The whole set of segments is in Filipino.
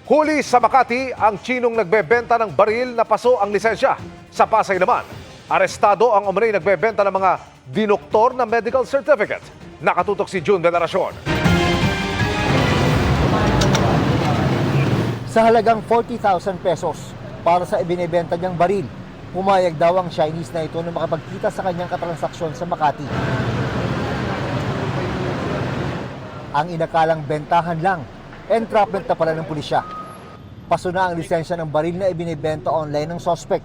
Huli sa Makati ang Chinong nagbebenta ng baril na paso ang lisensya. Sa Pasay naman, arestado ang umunay nagbebenta ng mga dinoktor na medical certificate. Nakatutok si June Veneracion. Sa halagang 40,000 pesos para sa ibinebenta niyang baril, pumayag daw ang Chinese na ito na makapagkita sa kanyang katransaksyon sa Makati. Ang inakalang bentahan lang, entrapment na pala ng pulisya. Paso na ang lisensya ng baril na ibinebenta online ng suspect.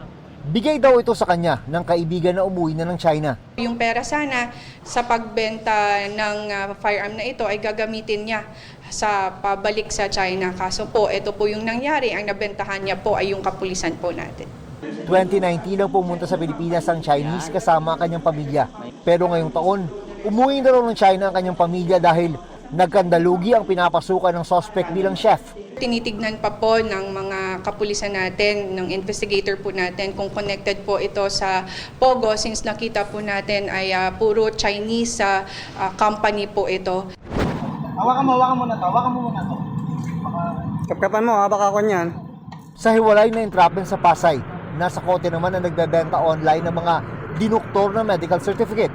Bigay daw ito sa kanya ng kaibigan na umuwi na ng China. Yung pera sana sa pagbenta ng firearm na ito ay gagamitin niya sa pabalik sa China. Kaso po, ito po yung nangyari. Ang nabentahan niya po ay yung kapulisan po natin. 2019 nang pumunta sa Pilipinas ang Chinese kasama ang kanyang pamilya. Pero ngayong taon, umuwi na raw ng China ang kanyang pamilya dahil nagkandalugi ang pinapasukan ng suspect bilang chef. Tinitignan pa po ng mga kapulisan natin, ng investigator po natin kung connected po ito sa Pogo since nakita po natin ay puro Chinese company po ito. Hawakan mo muna to. Kapkapan mo baka ako niyan. Sa hiwalay na entrapment sa Pasay, nasa kote naman na nagbebenta online ng mga dinoktor na medical certificate.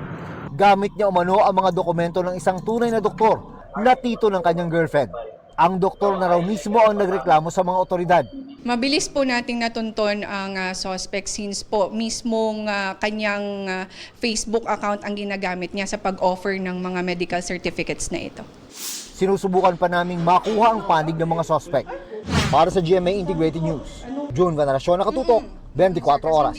Gamit niya umano ang mga dokumento ng isang tunay na doktor na tito ng kanyang girlfriend. Ang doktor na raw mismo ang nagreklamo sa mga otoridad. Mabilis po nating natunton ang suspect since po mismong kanyang Facebook account ang ginagamit niya sa pag-offer ng mga medical certificates na ito. Sinusubukan pa naming makuha ang panig ng mga suspect. Para sa GMA Integrated News, June Veneracion, Nakatutok, 24 Oras.